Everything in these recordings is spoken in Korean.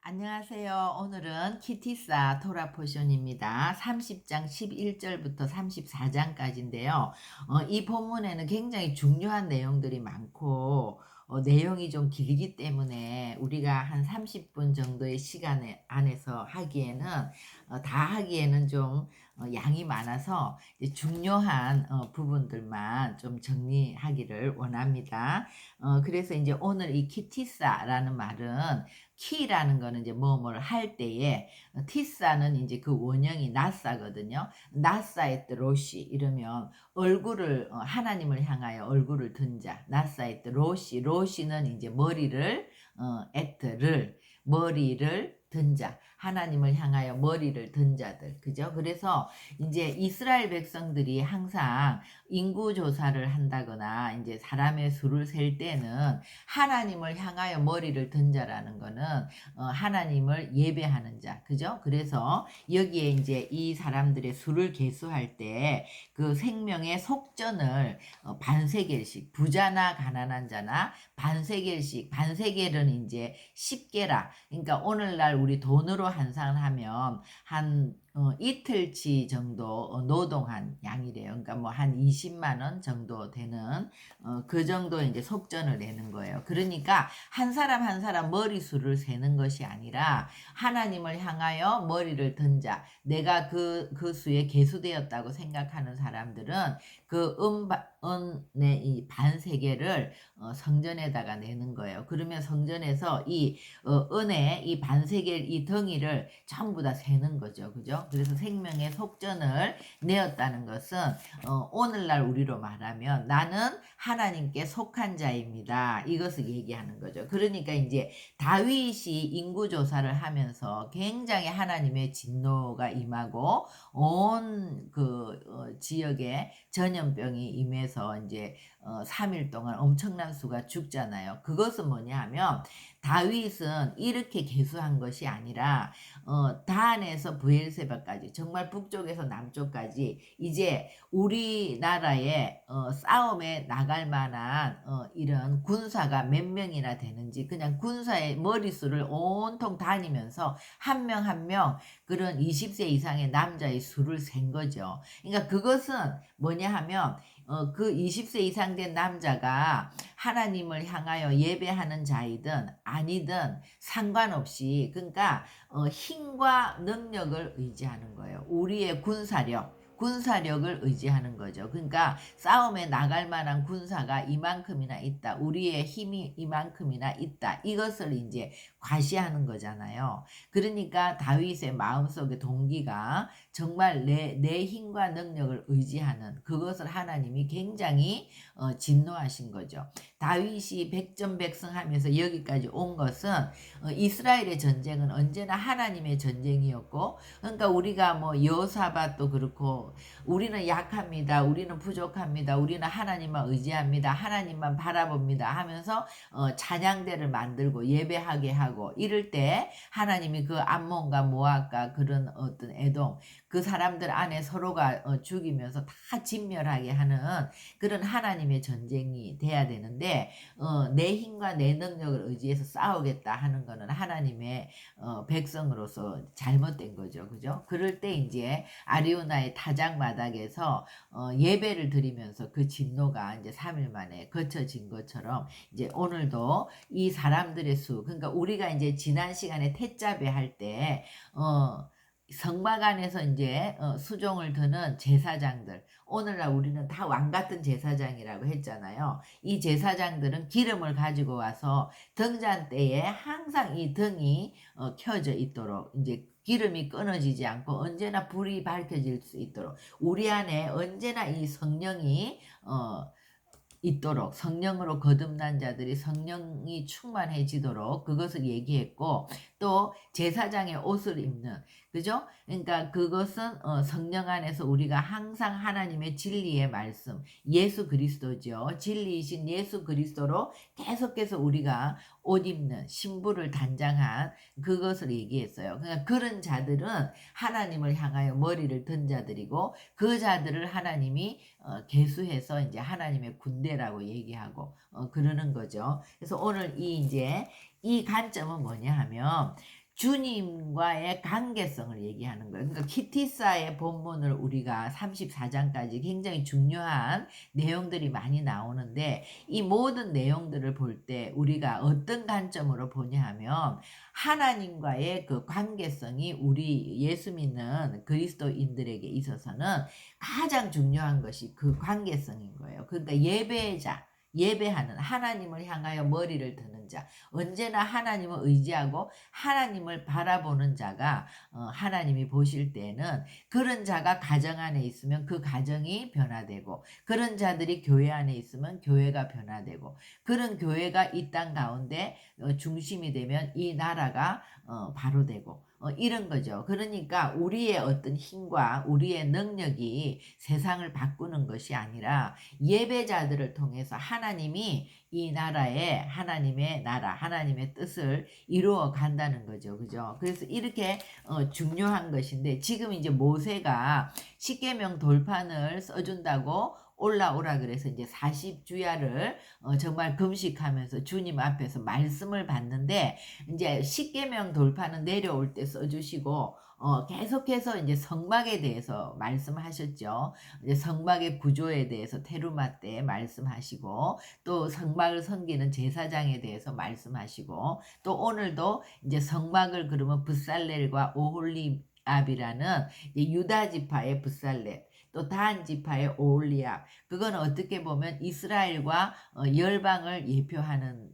안녕하세요. 오늘은 키티사 토라 포션입니다. 30장 11절부터 34장까지인데요. 이 본문에는 굉장히 중요한 내용들이 많고 내용이 좀 길기 때문에 우리가 한 30분 정도의 시간 안에서 하기에는 다 하기에는 좀 양이 많아서 이제 중요한 부분들만 좀 정리하기를 원합니다. 그래서 이제 오늘 이 키티사라는 말은 키라는 거는 이제 뭐뭐를 할 때에 티사는 이제 그 원형이 나사거든요. 나사의 뜻 로시 이러면 얼굴을 하나님을 향하여 얼굴을 든 자. 나사의 뜻 로시. 로시는 이제 머리를 액트를 머리를 든 자. 하나님을 향하여 머리를 든 자들. 그죠? 그래서 이제 이스라엘 백성들이 항상 인구 조사를 한다거나 이제 사람의 수를 셀 때는 하나님을 향하여 머리를 든 자라는 거는 하나님을 예배하는 자. 그죠? 그래서 여기에 이제 이 사람들의 수를 계수할 때 그 생명의 속전을 반세겔씩 부자나 가난한 자나 반세겔은 이제 10개라. 그러니까 오늘날 우리 돈으로 환산하면 한 이틀치 정도 노동한 양이래요. 그러니까 뭐 한 20만 원 정도 되는 그 정도 이제 속전을 내는 거예요. 그러니까 한 사람 한 사람 머리수를 세는 것이 아니라 하나님을 향하여 머리를 든 자, 내가 그 수에 계수되었다고 생각하는 사람들은 그 은의 이 반세계를 성전에다가 내는 거예요. 그러면 성전에서 이 은의 이 반세계 이 덩이를 전부 다 세는 거죠. 그죠? 그래서 생명의 속전을 내었다는 것은 오늘날 우리로 말하면 나는 하나님께 속한 자입니다. 이것을 얘기하는 거죠. 그러니까 이제 다윗이 인구조사를 하면서 굉장히 하나님의 진노가 임하고 온 그 지역에 전염병이 임해서 이제 3일 동안 엄청난 수가 죽잖아요. 그것은 뭐냐 하면 다윗은 이렇게 계수한 것이 아니라 단에서 브엘세바까지 정말 북쪽에서 남쪽까지 이제 우리나라에 싸움에 나갈 만한 이런 군사가 몇 명이나 되는지 그냥 군사의 머릿수를 온통 다니면서 한 명 한 명 그런 20세 이상의 남자의 수를 센 거죠. 그러니까 그것은 뭐냐 하면 그 20세 이상 된 남자가 하나님을 향하여 예배하는 자이든 아니든 상관없이 그러니까 힘과 능력을 의지하는 거예요. 우리의 군사력을 의지하는 거죠. 그러니까 싸움에 나갈 만한 군사가 이만큼이나 있다. 우리의 힘이 이만큼이나 있다. 이것을 이제 과시하는 거잖아요. 그러니까 다윗의 마음속의 동기가 정말 내 힘과 능력을 의지하는 그것을 하나님이 굉장히 진노하신 거죠. 다윗이 백전백승하면서 여기까지 온 것은 이스라엘의 전쟁은 언제나 하나님의 전쟁이었고 그러니까 우리가 뭐 여호사밧도 그렇고 우리는 약합니다. 우리는 부족합니다. 우리는 하나님만 의지합니다. 하나님만 바라봅니다 하면서 찬양대를 만들고 예배하게 하고 이럴 때 하나님이 그 암몬과 모압과 그런 어떤 에돔 그 사람들 안에 서로가 죽이면서 다 진멸하게 하는 그런 하나님의 전쟁이 돼야 되는데 내 힘과 내 능력을 의지해서 싸우겠다 하는 거는 하나님의 백성으로서 잘못된 거죠. 그죠? 그럴 때 이제 아리우나의 타작 마당에서 예배를 드리면서 그 진노가 이제 3일 만에 거쳐진 것처럼 이제 오늘도 이 사람들의 수 그러니까 우리가 이제 지난 시간에 태자배 할때 성막 안에서 이제 수종을 드는 제사장들 오늘날 우리는 다 왕 같은 제사장이라고 했잖아요. 이 제사장들은 기름을 가지고 와서 등잔 때에 항상 이 등이 켜져 있도록 이제 기름이 끊어지지 않고 언제나 불이 밝혀질 수 있도록 우리 안에 언제나 이 성령이 있도록 성령으로 거듭난 자들이 성령이 충만해지도록 그것을 얘기했고 또 제사장의 옷을 입는 그죠? 그러니까 그것은 성령 안에서 우리가 항상 하나님의 진리의 말씀 예수 그리스도죠. 진리이신 예수 그리스도로 계속해서 우리가 옷 입는 신부를 단장한 그것을 얘기했어요. 그러니까 그런 자들은 하나님을 향하여 머리를 든 자들이고 그 자들을 하나님이 계수해서 이제 하나님의 군대라고 얘기하고 그러는 거죠. 그래서 오늘 이제 이 관점은 뭐냐 하면 주님과의 관계성을 얘기하는 거예요. 그러니까 키티사의 본문을 우리가 34장까지 굉장히 중요한 내용들이 많이 나오는데 이 모든 내용들을 볼 때 우리가 어떤 관점으로 보냐 하면 하나님과의 그 관계성이 우리 예수 믿는 그리스도인들에게 있어서는 가장 중요한 것이 그 관계성인 거예요. 그러니까 예배자, 예배하는 하나님을 향하여 머리를 드는 자, 언제나 하나님을 의지하고 하나님을 바라보는 자가 하나님이 보실 때는 그런 자가 가정 안에 있으면 그 가정이 변화되고 그런 자들이 교회 안에 있으면 교회가 변화되고 그런 교회가 이 땅 가운데 중심이 되면 이 나라가 바로 되고 이런 거죠. 그러니까 우리의 어떤 힘과 우리의 능력이 세상을 바꾸는 것이 아니라 예배자들을 통해서 하나님이 이 나라에 하나님의 나라, 하나님의 뜻을 이루어 간다는 거죠. 그죠? 그래서 이렇게 중요한 것인데 지금 이제 모세가 십계명 돌판을 써준다고 올라오라 그래서 이제 40주야를 정말 금식하면서 주님 앞에서 말씀을 받는데 이제 십계명 돌파는 내려올 때 써주시고 계속해서 이제 성막에 대해서 말씀하셨죠. 이제 성막의 구조에 대해서 테루마 때 말씀하시고 또 성막을 섬기는 제사장에 대해서 말씀하시고 또 오늘도 이제 성막을 그러면 붓살렐과 오홀리압이라는 유다 지파의 붓살렐 또 단 지파의 오홀리압 그건 어떻게 보면 이스라엘과 열방을 예표하는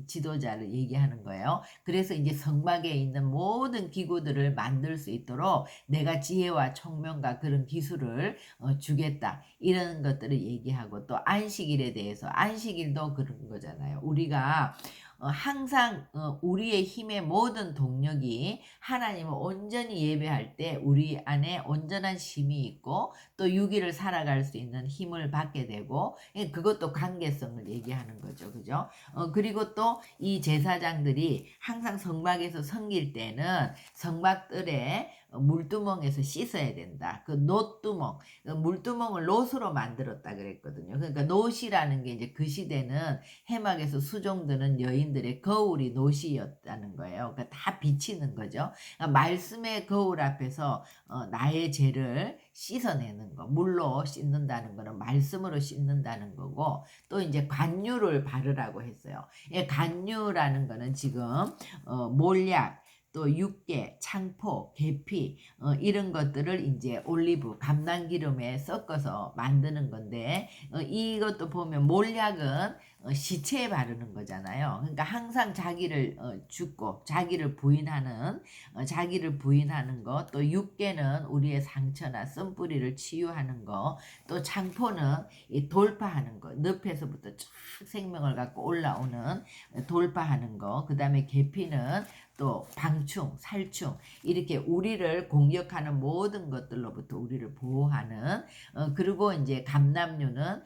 지도자를 얘기하는 거예요. 그래서 이제 성막에 있는 모든 기구들을 만들 수 있도록 내가 지혜와 총명과 그런 기술을 주겠다. 이런 것들을 얘기하고 또 안식일에 대해서 안식일도 그런 거잖아요. 우리가 항상 우리의 힘의 모든 동력이 하나님을 온전히 예배할 때 우리 안에 온전한 힘이 있고 또 6일을 살아갈 수 있는 힘을 받게 되고 그것도 관계성을 얘기하는 거죠. 그죠? 그리고 또 이 제사장들이 항상 성막에서 섬길 때는 성막들의 물두멍에서 씻어야 된다. 그 놋두멍, 물두멍을 놋으로 만들었다 그랬거든요. 그러니까 놋이라는 게 이제 그 시대는 해막에서 수종드는 여인들의 거울이 놋이었다는 거예요. 그러니까 다 비치는 거죠. 그러니까 말씀의 거울 앞에서 나의 죄를 씻어내는 거, 물로 씻는다는 거는 말씀으로 씻는다는 거고 또 이제 관유를 바르라고 했어요. 예, 관유라는 거는 지금 몰약 또 육개, 창포, 계피 이런 것들을 이제 올리브, 감람기름에 섞어서 만드는 건데 이것도 보면 몰약은 시체에 바르는 거잖아요. 그러니까 항상 자기를 죽고 자기를 부인하는 거, 또 육개는 우리의 상처나 쓴뿌리를 치유하는 거, 또 창포는 이 돌파하는 거, 늪에서부터 쭉 생명을 갖고 올라오는 돌파하는 거, 그 다음에 계피는 또 방충, 살충 이렇게 우리를 공격하는 모든 것들로부터 우리를 보호하는 그리고 이제 감람류는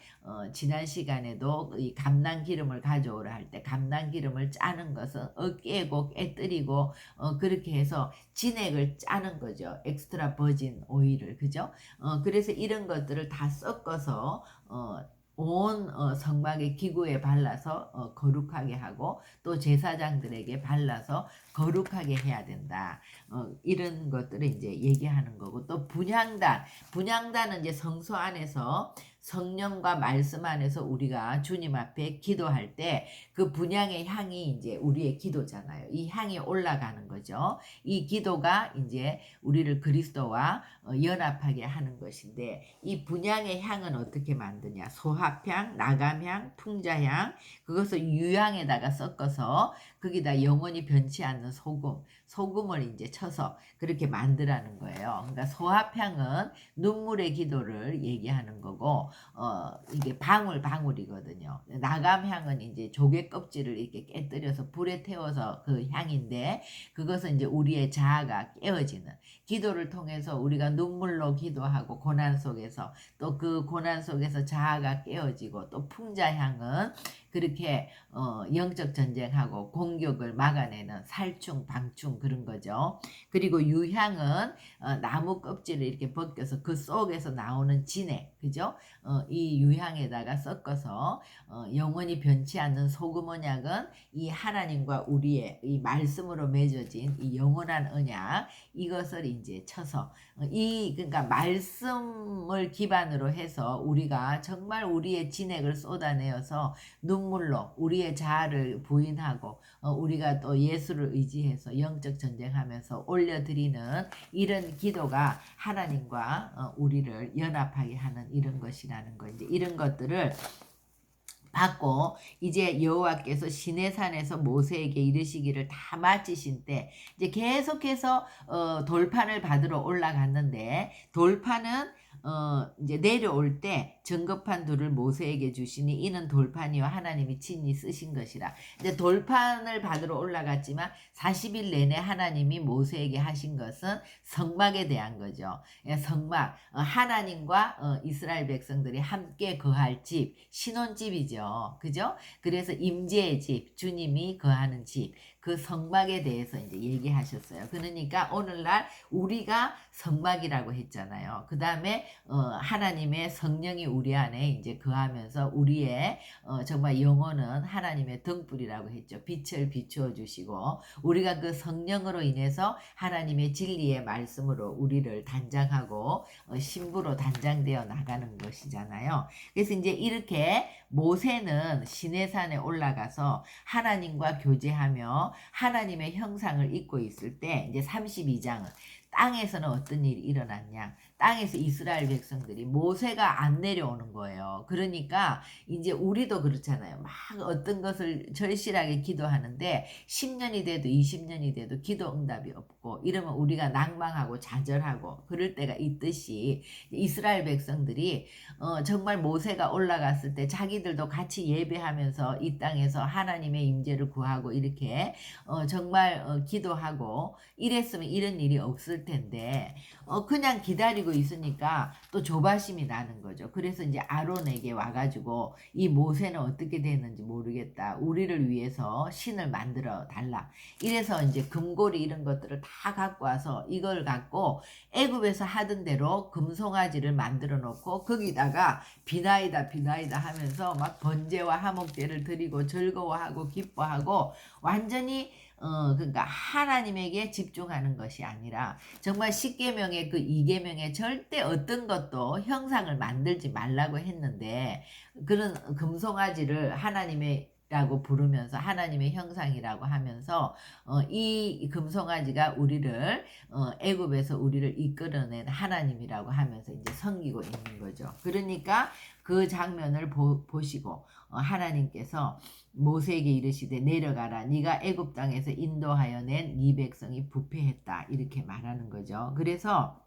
지난 시간에도 이 감람기름을 가져오라 할 때 감람기름을 짜는 것은 깨고 깨뜨리고 그렇게 해서 진액을 짜는 거죠. 엑스트라 버진 오일을 그죠? 그래서 이런 것들을 다 섞어서 온 성막의 기구에 발라서 거룩하게 하고 또 제사장들에게 발라서 거룩하게 해야 된다. 이런 것들을 이제 얘기하는 거고 또 분향단은 이제 성소 안에서 성령과 말씀 안에서 우리가 주님 앞에 기도할 때 그 분향의 향이 이제 우리의 기도잖아요. 이 향이 올라가는 거죠. 이 기도가 이제 우리를 그리스도와 연합하게 하는 것인데 이 분향의 향은 어떻게 만드냐? 소합향, 나감향, 풍자향 그것을 유향에다가 섞어서 거기다 영원히 변치 않는 소금을 이제 쳐서 그렇게 만드라는 거예요. 그러니까 소합향은 눈물의 기도를 얘기하는 거고 이게 방울이거든요. 나감향은 이제 조개 껍질을 이렇게 깨뜨려서 불에 태워서 그 향인데 그것은 이제 우리의 자아가 깨어지는 기도를 통해서 우리가 눈물로 기도하고 고난 속에서 또 그 고난 속에서 자아가 깨어지고 또 풍자향은 그렇게 영적 전쟁하고 공격을 막아내는 살충, 방충 그런 거죠. 그리고 유향은 나무 껍질을 이렇게 벗겨서 그 속에서 나오는 진액, 그죠? 이 유향에다가 섞어서 영원히 변치 않는 소금 언약은 이 하나님과 우리의 이 말씀으로 맺어진 이 영원한 언약, 이것을 이제 쳐서 그러니까 말씀을 기반으로 해서 우리가 정말 우리의 진액을 쏟아내어서 눈물로 우리의 자아를 부인하고 우리가 또 예수를 의지해서 영적 전쟁하면서 올려드리는 이런 기도가 하나님과 우리를 연합하게 하는 이런 것이라는 거. 이제 이런 것들을 받고 이제 여호와께서 시내산에서 모세에게 이르시기를 다 마치신 때 이제 계속해서 돌판을 받으러 올라갔는데, 돌판은 이제 내려올 때 증거판 둘을 모세에게 주시니 이는 돌판이요 하나님이 친히 쓰신 것이라. 이제 돌판을 받으러 올라갔지만 40일 내내 하나님이 모세에게 하신 것은 성막에 대한 거죠. 성막, 하나님과 이스라엘 백성들이 함께 거할 집, 신혼집이죠. 그죠? 그래서 임재의 집, 주님이 거하는 집, 그 성막에 대해서 이제 얘기하셨어요. 그러니까 오늘날 우리가 성막이라고 했잖아요. 그 다음에 하나님의 성령이 우리 안에 이제 거하면서 우리의 정말 영혼은 하나님의 등불이라고 했죠. 빛을 비추어 주시고 우리가 그 성령으로 인해서 하나님의 진리의 말씀으로 우리를 단장하고 신부로 단장되어 나가는 것이잖아요. 그래서 이제 이렇게 모세는 시내산에 올라가서 하나님과 교제하며 하나님의 형상을 입고 있을 때 이제 32장은 땅에서는 어떤 일이 일어났냐. 땅에서 이스라엘 백성들이 모세가 안 내려오는 거예요. 그러니까 이제 우리도 그렇잖아요. 막 어떤 것을 절실하게 기도하는데 10년이 돼도 20년이 돼도 기도 응답이 없고 이러면 우리가 낭망하고 좌절하고 그럴 때가 있듯이 이스라엘 백성들이 정말 모세가 올라갔을 때 자기들도 같이 예배하면서 이 땅에서 하나님의 임재를 구하고 이렇게 정말 기도하고 이랬으면 이런 일이 없을 텐데 그냥 기다리고 있으니까 또 조바심이 나는 거죠. 그래서 이제 아론에게 와가지고 이 모세는 어떻게 됐는지 모르겠다. 우리를 위해서 신을 만들어 달라. 이래서 이제 금고리 이런 것들을 다 갖고 와서 이걸 갖고 애굽에서 하던 대로 금송아지를 만들어 놓고 거기다가 비나이다 비나이다 하면서 막 번제와 화목제를 드리고 즐거워하고 기뻐하고 완전히 그러니까 하나님에게 집중하는 것이 아니라 정말 10계명의 그 2계명에 절대 어떤 것도 형상을 만들지 말라고 했는데 그런 금송아지를 하나님의 라고 부르면서 하나님의 형상이라고 하면서 이 금송아지가 우리를 애굽에서 우리를 이끌어낸 하나님이라고 하면서 이제 섬기고 있는 거죠. 그러니까 그 장면을 보시고 하나님께서 모세에게 이르시되 내려가라 네가 애굽 땅에서 인도하여 낸 네 백성이 부패했다 이렇게 말하는 거죠. 그래서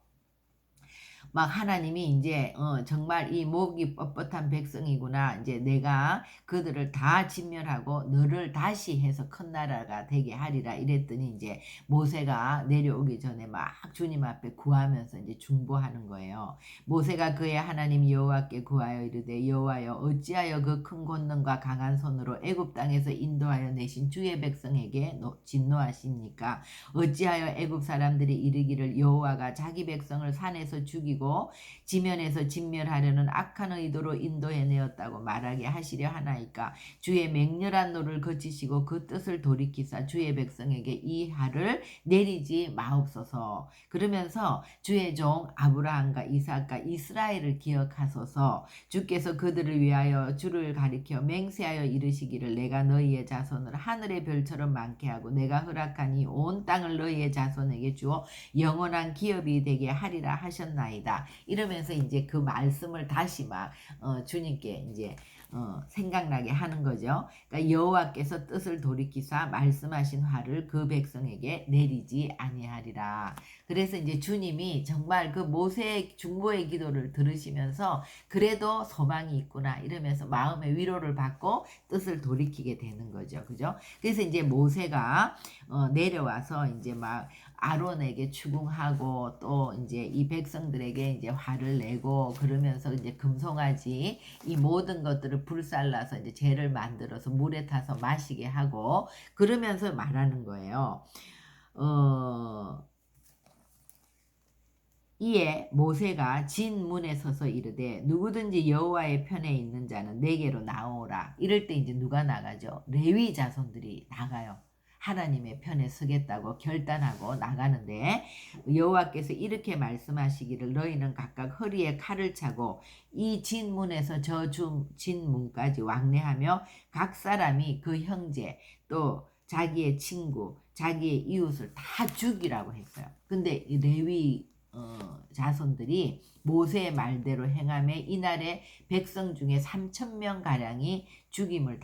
막 하나님이 이제 정말 이 목이 뻣뻣한 백성이구나. 이제 내가 그들을 다 진멸하고 너를 다시 해서 큰 나라가 되게 하리라 이랬더니 이제 모세가 내려오기 전에 막 주님 앞에 구하면서 이제 중보하는 거예요. 모세가 그의 하나님 여호와께 구하여 이르되 여호와여 어찌하여 그 큰 권능과 강한 손으로 애굽 땅에서 인도하여 내신 주의 백성에게 진노하십니까? 어찌하여 애굽 사람들이 이르기를 여호와가 자기 백성을 산에서 죽이고 지면에서 진멸하려는 악한 의도로 인도해내었다고 말하게 하시려 하나이까? 주의 맹렬한 노를 거치시고 그 뜻을 돌이키사 주의 백성에게 이 하를 내리지 마옵소서. 그러면서 주의 종 아브라함과 이삭과 이스라엘을 기억하소서. 주께서 그들을 위하여 주를 가리켜 맹세하여 이르시기를 내가 너희의 자손을 하늘의 별처럼 많게 하고 내가 허락하니 온 땅을 너희의 자손에게 주어 영원한 기업이 되게 하리라 하셨나이다. 이러면서 이제 그 말씀을 다시 막 주님께 이제 생각나게 하는 거죠. 그러니까 여호와께서 뜻을 돌이키사 말씀하신 화를 그 백성에게 내리지 아니하리라. 그래서 이제 주님이 정말 그 모세의 중보의 기도를 들으시면서 그래도 소망이 있구나 이러면서 마음의 위로를 받고 뜻을 돌이키게 되는 거죠. 그죠? 그래서 이제 모세가 내려와서 이제 막 아론에게 추궁하고 또 이제 이 백성들에게 이제 화를 내고 그러면서 이제 금송아지 이 모든 것들을 불살라서 이제 재를 만들어서 물에 타서 마시게 하고 그러면서 말하는 거예요. 이에 모세가 진 문에 서서 이르되 누구든지 여호와의 편에 있는 자는 내게로 나오라. 이럴 때 이제 누가 나가죠? 레위 자손들이 나가요. 하나님의 편에 서겠다고 결단하고 나가는데 여호와께서 이렇게 말씀하시기를 너희는 각각 허리에 칼을 차고 이 진문에서 저 진문까지 왕래하며 각 사람이 그 형제 또 자기의 친구 자기의 이웃을 다 죽이라고 했어요. 근데 이 레위 자손들이 모세의 말대로 행함에 이날에 백성 중에 3,000명 가량이 죽임을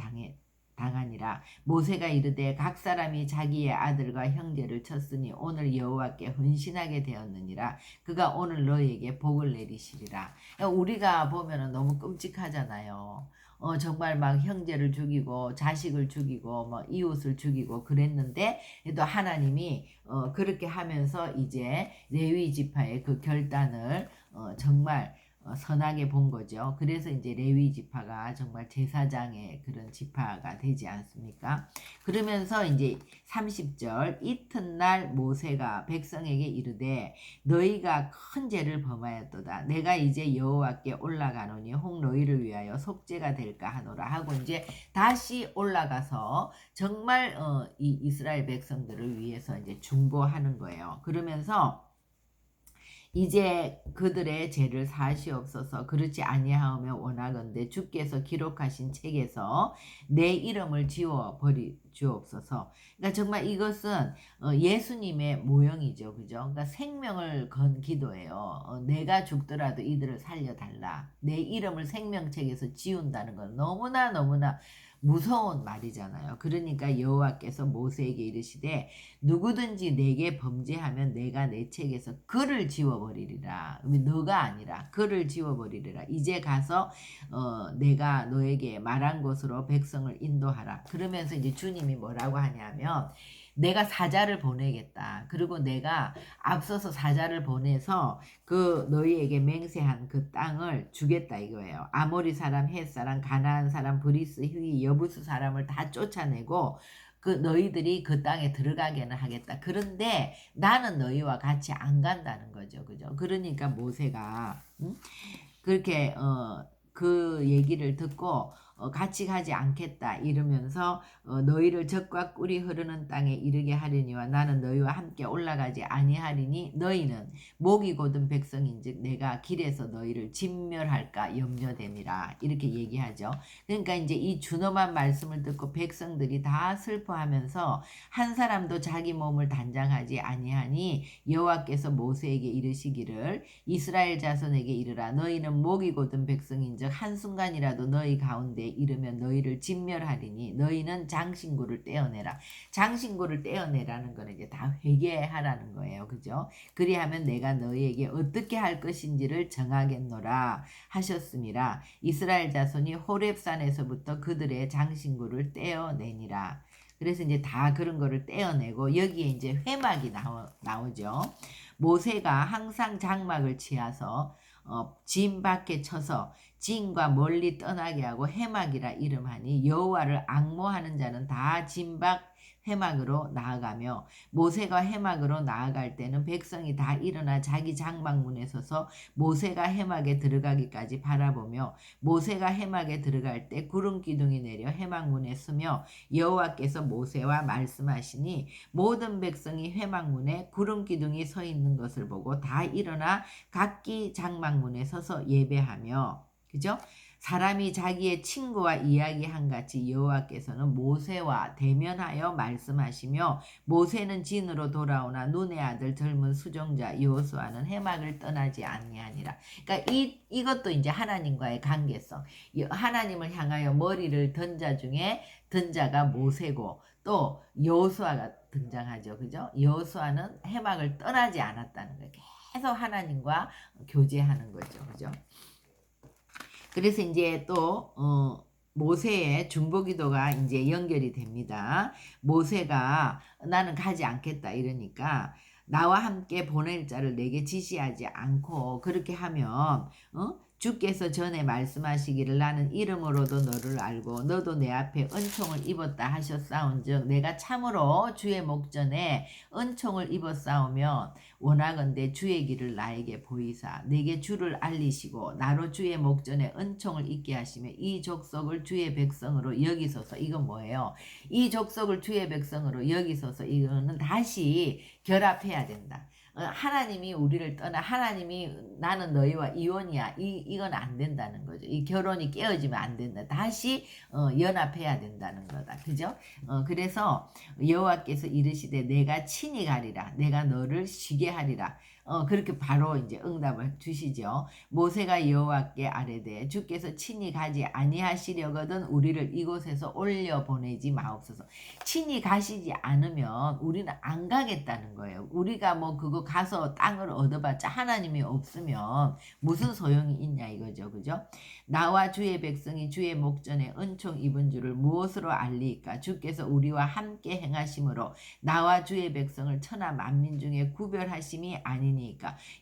당하니라. 모세가 이르되 각 사람이 자기의 아들과 형제를 쳤으니 오늘 여호와께 헌신하게 되었느니라. 그가 오늘 너희에게 복을 내리시리라. 우리가 보면은 너무 끔찍하잖아요. 정말 막 형제를 죽이고 자식을 죽이고 뭐 이웃을 죽이고 그랬는데 또 하나님이 그렇게 하면서 이제 레위 지파의 그 결단을 정말 선하게 본 거죠. 그래서 이제 레위 지파가 정말 제사장의 그런 지파가 되지 않습니까? 그러면서 이제 30절 이튿날 모세가 백성에게 이르되 너희가 큰 죄를 범하였도다. 내가 이제 여호와께 올라가노니 혹 너희를 위하여 속죄가 될까 하노라 하고 이제 다시 올라가서 정말 이 이스라엘 백성들을 위해서 이제 중보하는 거예요. 그러면서 이제 그들의 죄를 사하시옵소서. 그렇지 아니하오며 원하건대 주께서 기록하신 책에서 내 이름을 지워 버리 주옵소서. 그러니까 정말 이것은 예수님의 모형이죠. 그죠? 그러니까 생명을 건 기도예요. 내가 죽더라도 이들을 살려달라. 내 이름을 생명책에서 지운다는 건 너무나 무서운 말이잖아요. 그러니까 여호와께서 모세에게 이르시되 누구든지 내게 범죄하면 내가 내 책에서 그를 지워버리리라. 너가 아니라 그를 지워버리리라. 이제 가서 내가 너에게 말한 곳으로 백성을 인도하라. 그러면서 이제 주님이 뭐라고 하냐면 내가 사자를 보내겠다. 그리고 내가 앞서서 사자를 보내서 그 너희에게 맹세한 그 땅을 주겠다 이거예요. 아모리 사람, 헷 사람, 가나안 사람, 브리스, 히위, 여부스 사람을 다 쫓아내고 그 너희들이 그 땅에 들어가게는 하겠다. 그런데 나는 너희와 같이 안 간다는 거죠. 그죠? 그러니까 모세가 그렇게 그 얘기를 듣고 같이 가지 않겠다 이러면서 너희를 적과 꿀이 흐르는 땅에 이르게 하려니와 나는 너희와 함께 올라가지 아니하리니 너희는 목이 곧은 백성인즉 내가 길에서 너희를 진멸할까 염려됨이라 이렇게 얘기하죠. 그러니까 이제 이 준엄한 말씀을 듣고 백성들이 다 슬퍼하면서 한 사람도 자기 몸을 단장하지 아니하니 여호와께서 모세에게 이르시기를 이스라엘 자손에게 이르라 너희는 목이 곧은 백성인즉 한순간이라도 너희 가운데 이르면 너희를 진멸하리니 너희는 장신구를 떼어내라. 장신구를 떼어내라는 거는 이제 다 회개하라는 거예요. 그죠? 그리하면 내가 너희에게 어떻게 할 것인지를 정하겠노라 하셨음이라. 이스라엘 자손이 호렙산에서부터 그들의 장신구를 떼어내니라. 그래서 이제 다 그런 거를 떼어내고 여기에 이제 회막이 나오죠. 모세가 항상 장막을 치어서 진 밖에 쳐서 진과 멀리 떠나게 하고 회막이라 이름하니 여호와를 앙모하는 자는 다 진 밖 회막으로 나아가며 모세가 회막으로 나아갈 때는 백성이 다 일어나 자기 장막문에 서서 모세가 회막에 들어가기까지 바라보며 모세가 회막에 들어갈 때 구름 기둥이 내려 회막문에 서며 여호와께서 모세와 말씀하시니 모든 백성이 회막문에 구름 기둥이 서 있는 것을 보고 다 일어나 각기 장막문에 서서 예배하며 그죠? 사람이 자기의 친구와 이야기한 같이 여호와께서는 모세와 대면하여 말씀하시며 모세는 진으로 돌아오나 눈의 아들 젊은 수종자 여호수아는 회막을 떠나지 아니하니라. 그러니까 이것도 이제 하나님과의 관계성. 하나님을 향하여 머리를 든 자 중에 든 자가 모세고 또 여호수아가 등장하죠. 그죠? 여호수아는 회막을 떠나지 않았다는 거예요. 계속 하나님과 교제하는 거죠. 그죠? 그래서 이제 또 모세의 중보기도가 이제 연결이 됩니다. 모세가 나는 가지 않겠다 이러니까 나와 함께 보낼 자를 내게 지시하지 않고 그렇게 하면 주께서 전에 말씀하시기를 나는 이름으로도 너를 알고 너도 내 앞에 은총을 입었다 하셨사온즉 내가 참으로 주의 목전에 은총을 입었사오면 원하건대 주의 길을 나에게 보이사 내게 주를 알리시고 나로 주의 목전에 은총을 입게 하시며 이 족속을 주의 백성으로 여기소서. 이건 뭐예요? 이 족속을 주의 백성으로 여기소서. 이거는 다시 결합해야 된다. 하나님이 우리를 떠나 하나님이 나는 너희와 이혼이야. 이건 안 된다는 거죠. 이 결혼이 깨어지면 안 된다. 다시 연합해야 된다는 거다. 그죠? 그래서 여호와께서 이르시되 내가 친히 가리라. 내가 너를 쉬게 하리라. 그렇게 바로 이제 응답을 주시죠. 모세가 여호와께 아뢰되 주께서 친히 가지 아니하시려거든 우리를 이곳에서 올려 보내지 마옵소서. 친히 가시지 않으면 우리는 안 가겠다는 거예요. 우리가 뭐 그거 가서 땅을 얻어봤자 하나님이 없으면 무슨 소용이 있냐 이거죠. 그죠? 나와 주의 백성이 주의 목전에 은총 입은 줄을 무엇으로 알리까? 주께서 우리와 함께 행하심으로 나와 주의 백성을 천하 만민 중에 구별하심이 아니니까.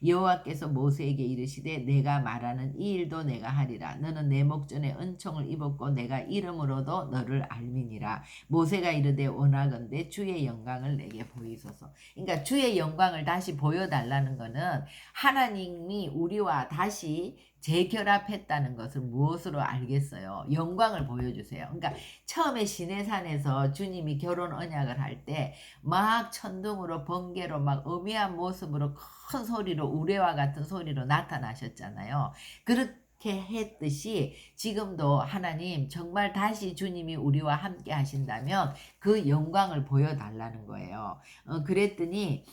여호와께서 모세에게 이르시되 내가 말하는 이 일도 내가 하리라. 너는 내 목전에 은총을 입었고 내가 이름으로도 너를 알미니라. 모세가 이르되 원하건대 주의 영광을 내게 보이소서. 그러니까 주의 영광을 다시 보여달라는 거는 하나님이 우리와 다시 재결합했다는 것을 무엇으로 알겠어요? 영광을 보여주세요. 그러니까 처음에 시내산에서 주님이 결혼 언약을 할 때 막 천둥으로 번개로 막 어미한 모습으로 큰 소리로 우레와 같은 소리로 나타나셨잖아요. 그렇게 했듯이 지금도 하나님 정말 다시 주님이 우리와 함께 하신다면 그 영광을 보여달라는 거예요. 그랬더니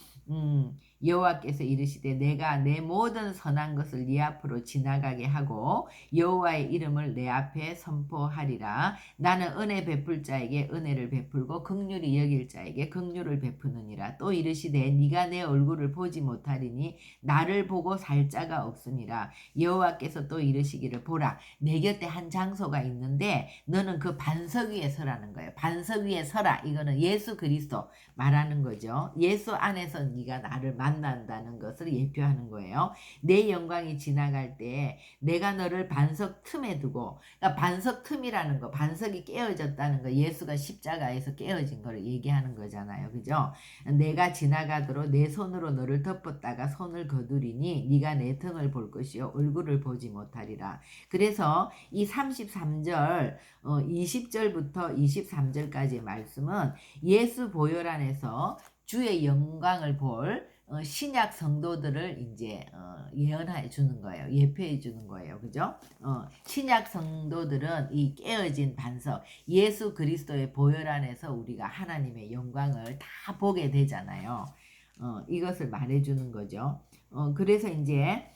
여호와께서 이르시되 내가 내 모든 선한 것을 네 앞으로 지나가게 하고 여호와의 이름을 내 앞에 선포하리라. 나는 은혜 베풀 자에게 은혜를 베풀고 긍휼히 여길 자에게 긍휼을 베푸느니라. 또 이르시되 네가 내 얼굴을 보지 못하리니 나를 보고 살 자가 없음이라. 여호와께서 또 이르시기를 보라 내 곁에 한 장소가 있는데 너는 그 반석 위에 서라는 거예요. 반석 위에 서라. 이거는 예수 그리스도 말하는 거죠. 예수 안에서 네가 나를 만난다는 것을 예표하는 거예요. 내 영광이 지나갈 때 내가 너를 반석 틈에 두고, 그러니까 반석 틈이라는 거, 반석이 깨어졌다는 거, 예수가 십자가에서 깨어진 걸 얘기하는 거잖아요. 그죠? 내가 지나가도록 내 손으로 너를 덮었다가 손을 거두리니 네가 내 등을 볼 것이요 얼굴을 보지 못하리라. 그래서 이 33절 20절부터 23절까지의 말씀은 예수 보혈 안에서 주의 영광을 볼 신약 성도들을 이제 예언해 주는 거예요. 예표해 주는 거예요. 그죠? 신약 성도들은 이 깨어진 반석 예수 그리스도의 보혈 안에서 우리가 하나님의 영광을 다 보게 되잖아요. 이것을 말해 주는 거죠. 그래서 이제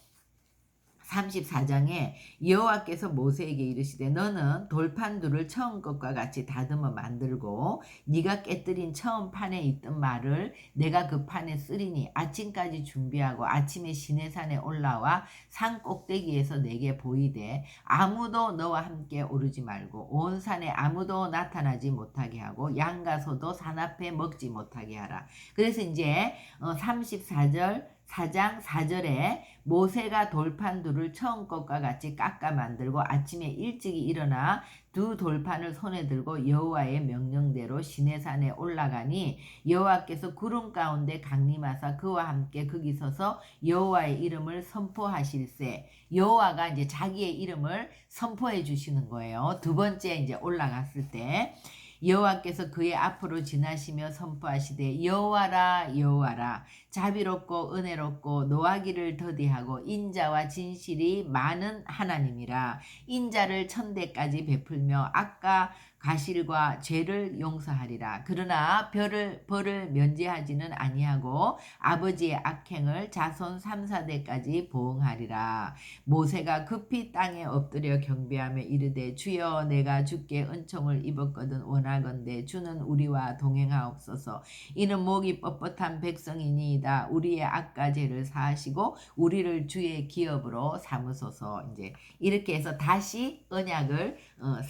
34장에 여호와께서 모세에게 이르시되 너는 돌판두를 처음 것과 같이 다듬어 만들고 네가 깨뜨린 처음 판에 있던 말을 내가 그 판에 쓰리니 아침까지 준비하고 아침에 시내산에 올라와 산 꼭대기에서 내게 보이되 아무도 너와 함께 오르지 말고 온 산에 아무도 나타나지 못하게 하고 양과 소도 산 앞에 먹지 못하게 하라. 그래서 이제 34절 4장 4절에 모세가 돌판두를 처음 것과 같이 깎아 만들고 아침에 일찍이 일어나 두 돌판을 손에 들고 여호와의 명령대로 시내산에 올라가니 여호와께서 구름 가운데 강림하사 그와 함께 거기 서서 여호와의 이름을 선포하실세. 여호와가 이제 자기의 이름을 선포해 주시는 거예요. 두 번째 이제 올라갔을 때 여호와께서 그의 앞으로 지나시며 선포하시되 여호와라 여호와라 자비롭고 은혜롭고 노하기를 더디하고 인자와 진실이 많은 하나님이라. 인자를 천대까지 베풀며 악과 가실과 죄를 용서하리라. 그러나 벌을 면제하지는 아니하고 아버지의 악행을 자손 3, 4대까지 보응하리라. 모세가 급히 땅에 엎드려 경배하며 이르되 주여 내가 주께 은총을 입었거든 원하건대 주는 우리와 동행하옵소서. 이는 목이 뻣뻣한 백성이니이다. 우리의 악과 죄를 사하시고 우리를 주의 기업으로 삼으소서. 이제 이렇게 해서 다시 언약을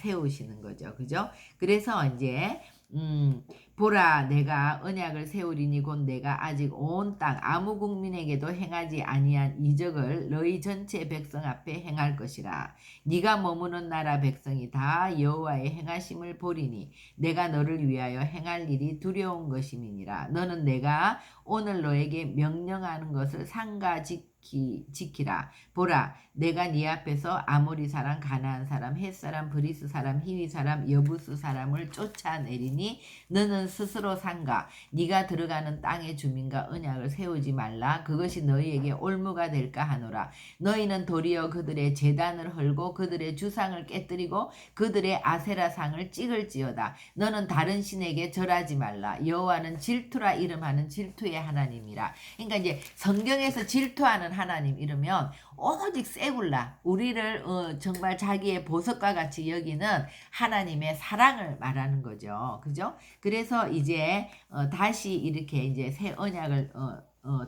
세우시는 거죠. 그죠? 그래서 이제 보라 내가 언약을 세우리니 곧 내가 아직 온 땅 아무 국민에게도 행하지 아니한 이적을 너희 전체 백성 앞에 행할 것이라. 네가 머무는 나라 백성이 다 여호와의 행하심을 보리니 내가 너를 위하여 행할 일이 두려운 것임이니라. 너는 내가 오늘 너에게 명령하는 것을 삼가 지키라. 보라 내가 네 앞에서 아모리 사람, 가나안 사람, 헷 사람, 브리스 사람, 히위 사람, 여부스 사람을 쫓아내리니 너는 스스로 삼가 네가 들어가는 땅의 주민과 언약을 세우지 말라. 그것이 너희에게 올무가 될까 하노라. 너희는 도리어 그들의 제단을 헐고 그들의 주상을 깨뜨리고 그들의 아세라상을 찍을지어다. 너는 다른 신에게 절하지 말라. 여호와는 질투라 이름하는 질투의 하나님이라. 그러니까 이제 성경에서 질투하는 하나님 이러면 오직 세굴라 우리를 정말 자기의 보석과 같이 여기는 하나님의 사랑을 말하는 거죠. 그죠? 그래서 이제 다시 이렇게 이제 새 언약을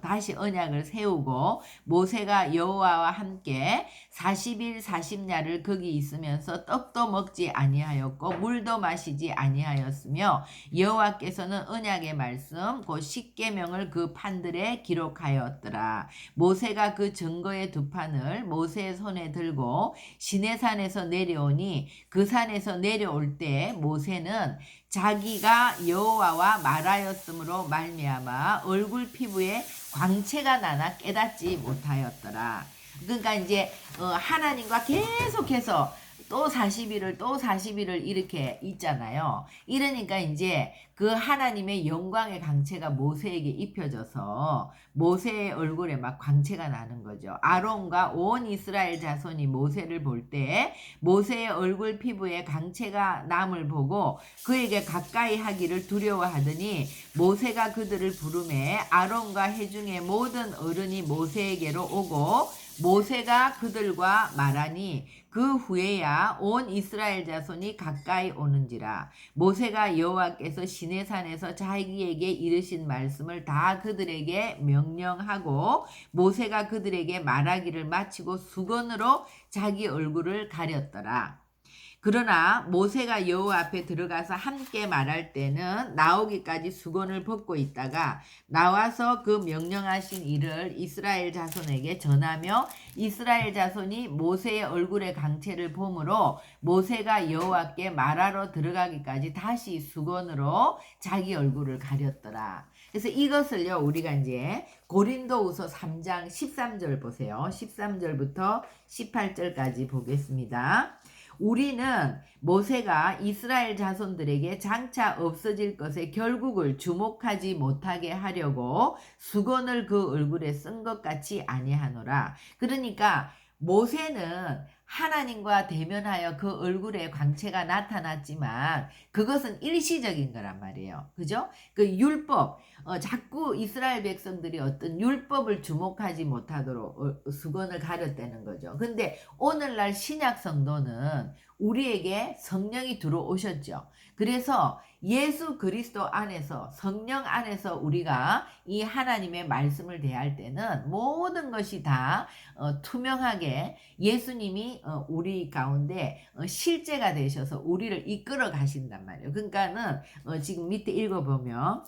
다시 언약을 세우고 모세가 여호와와 함께 40일 40야를 거기 있으면서 떡도 먹지 아니하였고 물도 마시지 아니하였으며 여호와께서는 언약의 말씀 곧 십계명을 그 판들에 기록하였더라. 모세가 그 증거의 두 판을 모세의 손에 들고 시내산에서 내려오니 그 산에서 내려올 때 모세는 자기가 여호와와 말하였으므로 말미암아 얼굴 피부에 광채가 나나 깨닫지 못하였더라. 그러니까 이제 하나님과 계속해서 또 40일을 또 40일을 이렇게 있잖아요. 이러니까 이제 그 하나님의 영광의 광채가 모세에게 입혀져서 모세의 얼굴에 막 광채가 나는 거죠. 아론과 온 이스라엘 자손이 모세를 볼 때 모세의 얼굴 피부에 광채가 남을 보고 그에게 가까이 하기를 두려워하더니 모세가 그들을 부르매 아론과 회중의 모든 어른이 모세에게로 오고 모세가 그들과 말하니 그 후에야 온 이스라엘 자손이 가까이 오는지라. 모세가 여호와께서 시내산에서 자기에게 이르신 말씀을 다 그들에게 명령하고 모세가 그들에게 말하기를 마치고 수건으로 자기 얼굴을 가렸더라. 그러나 모세가 여호와 앞에 들어가서 함께 말할 때는 나오기까지 수건을 벗고 있다가 나와서 그 명령하신 일을 이스라엘 자손에게 전하며 이스라엘 자손이 모세의 얼굴의 광채를 보므로 모세가 여호와께 말하러 들어가기까지 다시 수건으로 자기 얼굴을 가렸더라. 그래서 이것을요 우리가 이제 고린도후서 3장 13절 보세요. 13절부터 18절까지 보겠습니다. 우리는 모세가 이스라엘 자손들에게 장차 없어질 것에 결국을 주목하지 못하게 하려고 수건을 그 얼굴에 쓴 것 같이 아니하노라. 그러니까 모세는 하나님과 대면하여 그 얼굴에 광채가 나타났지만 그것은 일시적인 거란 말이에요. 그죠? 그 율법, 자꾸 이스라엘 백성들이 어떤 율법을 주목하지 못하도록 수건을 가렸다는 거죠. 근데 오늘날 신약 성도는 우리에게 성령이 들어오셨죠. 그래서 예수 그리스도 안에서 성령 안에서 우리가 이 하나님의 말씀을 대할 때는 모든 것이 다 투명하게 예수님이 우리 가운데 실제가 되셔서 우리를 이끌어 가신단 말이에요. 그러니까는 지금 밑에 읽어보면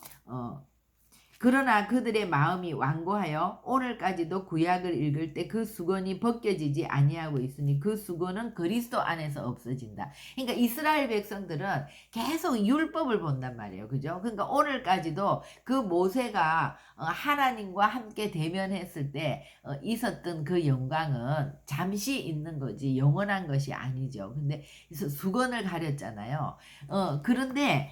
그러나 그들의 마음이 완고하여 오늘까지도 구약을 읽을 때 그 수건이 벗겨지지 아니하고 있으니 그 수건은 그리스도 안에서 없어진다. 그러니까 이스라엘 백성들은 계속 율법을 본단 말이에요. 그죠? 그러니까 오늘까지도 그 모세가 하나님과 함께 대면했을 때 있었던 그 영광은 잠시 있는 거지 영원한 것이 아니죠. 근데 수건을 가렸잖아요. 그런데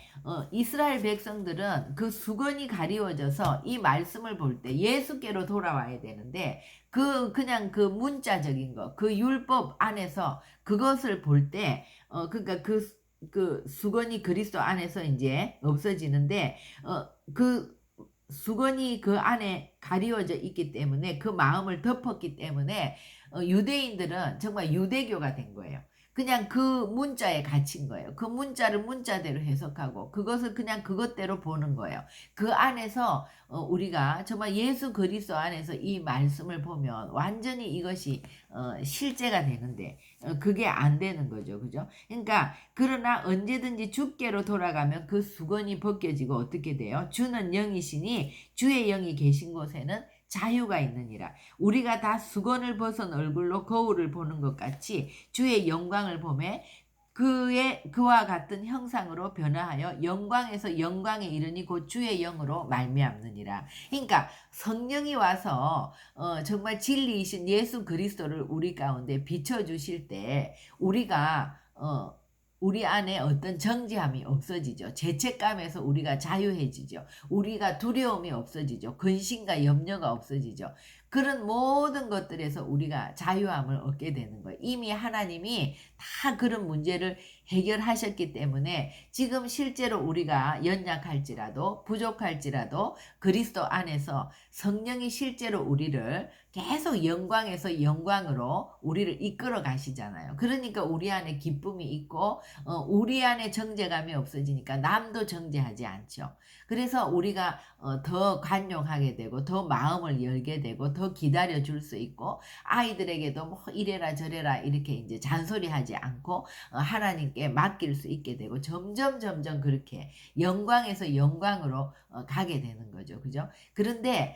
이스라엘 백성들은 그 수건이 가리워져서 이 말씀을 볼 때 예수께로 돌아와야 되는데 그냥 그 문자적인 거, 그 율법 안에서 그것을 볼 때 그러니까 그 수건이 그리스도 안에서 이제 없어지는데 그 수건이 그 안에 가리워져 있기 때문에 그 마음을 덮었기 때문에 유대인들은 정말 유대교가 된 거예요. 그냥 그 문자에 갇힌 거예요. 그 문자를 문자대로 해석하고 그것을 그냥 그것대로 보는 거예요. 그 안에서 우리가 정말 예수 그리스도 안에서 이 말씀을 보면 완전히 이것이 실제가 되는데 그게 안 되는 거죠. 그죠? 그러니까 그러나 언제든지 주께로 돌아가면 그 수건이 벗겨지고 어떻게 돼요? 주는 영이시니 주의 영이 계신 곳에는 자유가 있느니라. 우리가 다 수건을 벗은 얼굴로 거울을 보는 것 같이 주의 영광을 보매 그와 같은 형상으로 변화하여 영광에서 영광에 이르니 곧 주의 영으로 말미암느니라. 그러니까 성령이 와서 정말 진리이신 예수 그리스도를 우리 가운데 비춰 주실 때 우리가 우리 안에 어떤 정죄함이 없어지죠. 죄책감에서 우리가 자유해지죠. 우리가 두려움이 없어지죠. 근심과 염려가 없어지죠. 그런 모든 것들에서 우리가 자유함을 얻게 되는 거예요. 이미 하나님이 다 그런 문제를 해결하셨기 때문에 지금 실제로 우리가 연약할지라도 부족할지라도 그리스도 안에서 성령이 실제로 우리를 계속 영광에서 영광으로 우리를 이끌어 가시잖아요. 그러니까 우리 안에 기쁨이 있고 우리 안에 정죄감이 없어지니까 남도 정죄하지 않죠. 그래서 우리가 더 관용하게 되고 더 마음을 열게 되고 더 기다려 줄 수 있고 아이들에게도 뭐 이래라 저래라 이렇게 이제 잔소리하지 않고 하나님께 맡길 수 있게 되고 점점 그렇게 영광에서 영광으로 가게 되는 거죠. 그죠? 그런데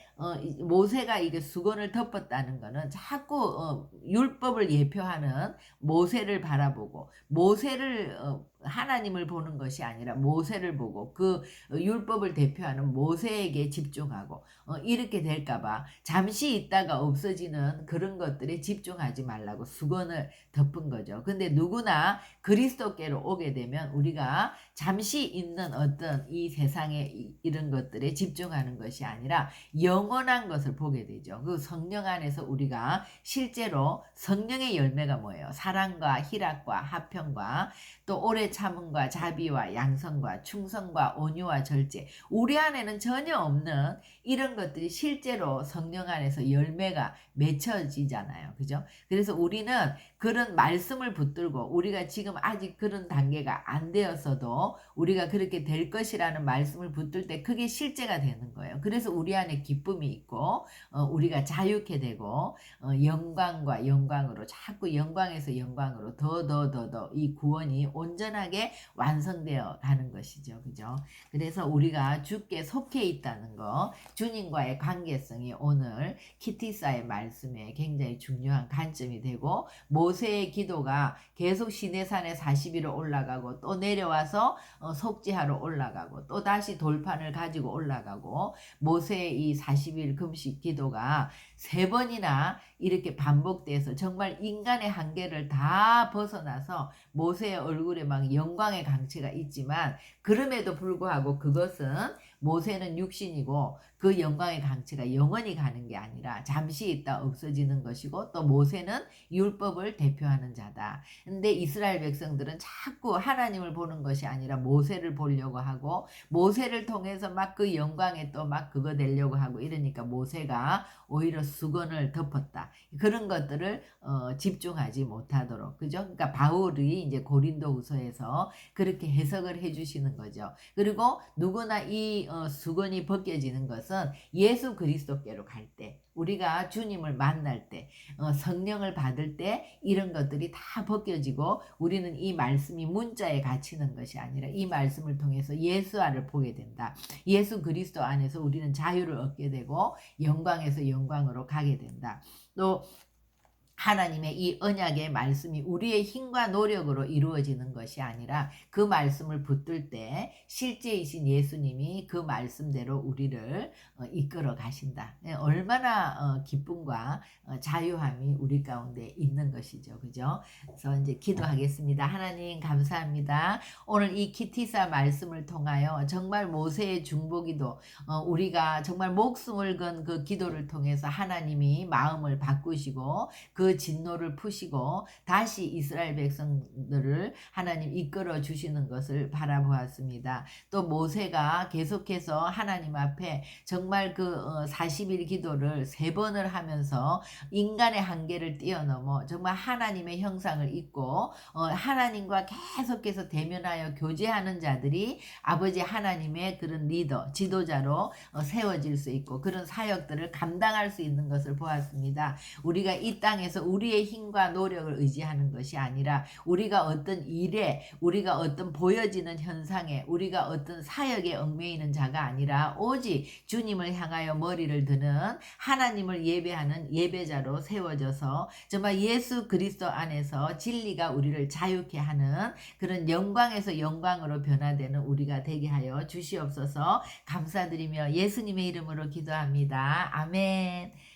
모세가 이게 수건을 덮었다는 거는 자꾸 율법을 예표하는 모세를 바라보고 모세를 하나님을 보는 것이 아니라 모세를 보고 그 율법을 대표하는 모세에게 집중하고 이렇게 될까봐 잠시 있다가 없어지는 그런 것들에 집중하지 말라고 수건을 덮은 거죠. 근데 누구나 그리스도께로 오게 되면 우리가 잠시 있는 어떤 이 세상의 이런 것들에 집중하는 것이 아니라 영원한 것을 보게 되죠. 그 성령 안에서 우리가 실제로 성령의 열매가 뭐예요? 사랑과 희락과 화평과 또 오래 참음과 자비와 양성과 충성과 온유와 절제. 우리 안에는 전혀 없는 이런 것들이 실제로 성령 안에서 열매가 맺혀지잖아요. 그죠? 그래서 우리는 그런 말씀을 붙들고 우리가 지금 아직 그런 단계가 안 되었어도 우리가 그렇게 될 것이라는 말씀을 붙들 때 그게 실제가 되는 거예요. 그래서 우리 안에 기쁨이 있고 우리가 자유케 되고 영광과 영광으로 자꾸 영광에서 영광으로 더 이 구원이 온전하게 완성되어 가는 것이죠. 그죠? 그래서 우리가 주께 속해 있다는 거, 주님과의 관계성이 오늘 키티사의 말씀에 굉장히 중요한 관점이 되고 모세의 기도가 계속 시내산에 40일을 올라가고 또 내려와서 속죄하러 올라가고 또 다시 돌판을 가지고 올라가고 모세의 이 40일 금식 기도가 3번이나 이렇게 반복돼서 정말 인간의 한계를 다 벗어나서 모세의 얼굴에 막 영광의 강체가 있지만 그럼에도 불구하고 그것은 모세는 육신이고 그 영광의 강체가 영원히 가는 게 아니라 잠시 있다 없어지는 것이고 또 모세는 율법을 대표하는 자다. 근데 이스라엘 백성들은 자꾸 하나님을 보는 것이 아니라 모세를 보려고 하고 모세를 통해서 막 그 영광에 또 막 그거 되려고 하고 이러니까 모세가 오히려 수건을 덮었다. 그런 것들을 집중하지 못하도록. 그죠? 그러니까 바울이 이제 고린도후서에서 그렇게 해석을 해 주시는 거죠. 그리고 누구나 이 수건이 벗겨지는 것은 예수 그리스도께로 갈 때, 우리가 주님을 만날 때, 성령을 받을 때 이런 것들이 다 벗겨지고 우리는 이 말씀이 문자에 갇히는 것이 아니라 이 말씀을 통해서 예수를 보게 된다. 예수 그리스도 안에서 우리는 자유를 얻게 되고 영광에서 영광으로 가게 된다. 또 하나님의 이 언약의 말씀이 우리의 힘과 노력으로 이루어지는 것이 아니라 그 말씀을 붙들 때 실제이신 예수님이 그 말씀대로 우리를 이끌어 가신다. 얼마나 기쁨과 자유함이 우리 가운데 있는 것이죠. 그죠? 그래서 이제 기도하겠습니다. 하나님 감사합니다. 오늘 이 키티사 말씀을 통하여 정말 모세의 중보기도 우리가 정말 목숨을 건 그 기도를 통해서 하나님이 마음을 바꾸시고 그 그 진노를 푸시고 다시 이스라엘 백성들을 하나님 이끌어 주시는 것을 바라보았습니다. 또 모세가 계속해서 하나님 앞에 정말 그 40일 기도를 3번을 하면서 인간의 한계를 뛰어넘어 정말 하나님의 형상을 입고 하나님과 계속해서 대면하여 교제하는 자들이 아버지 하나님의 그런 리더, 지도자로 세워질 수 있고 그런 사역들을 감당할 수 있는 것을 보았습니다. 우리가 이 땅에서 우리의 힘과 노력을 의지하는 것이 아니라 우리가 어떤 일에, 우리가 어떤 보여지는 현상에, 우리가 어떤 사역에 얽매이는 자가 아니라 오직 주님을 향하여 머리를 드는 하나님을 예배하는 예배자로 세워져서 정말 예수 그리스도 안에서 진리가 우리를 자유케 하는 그런 영광에서 영광으로 변화되는 우리가 되게 하여 주시옵소서. 감사드리며 예수님의 이름으로 기도합니다. 아멘.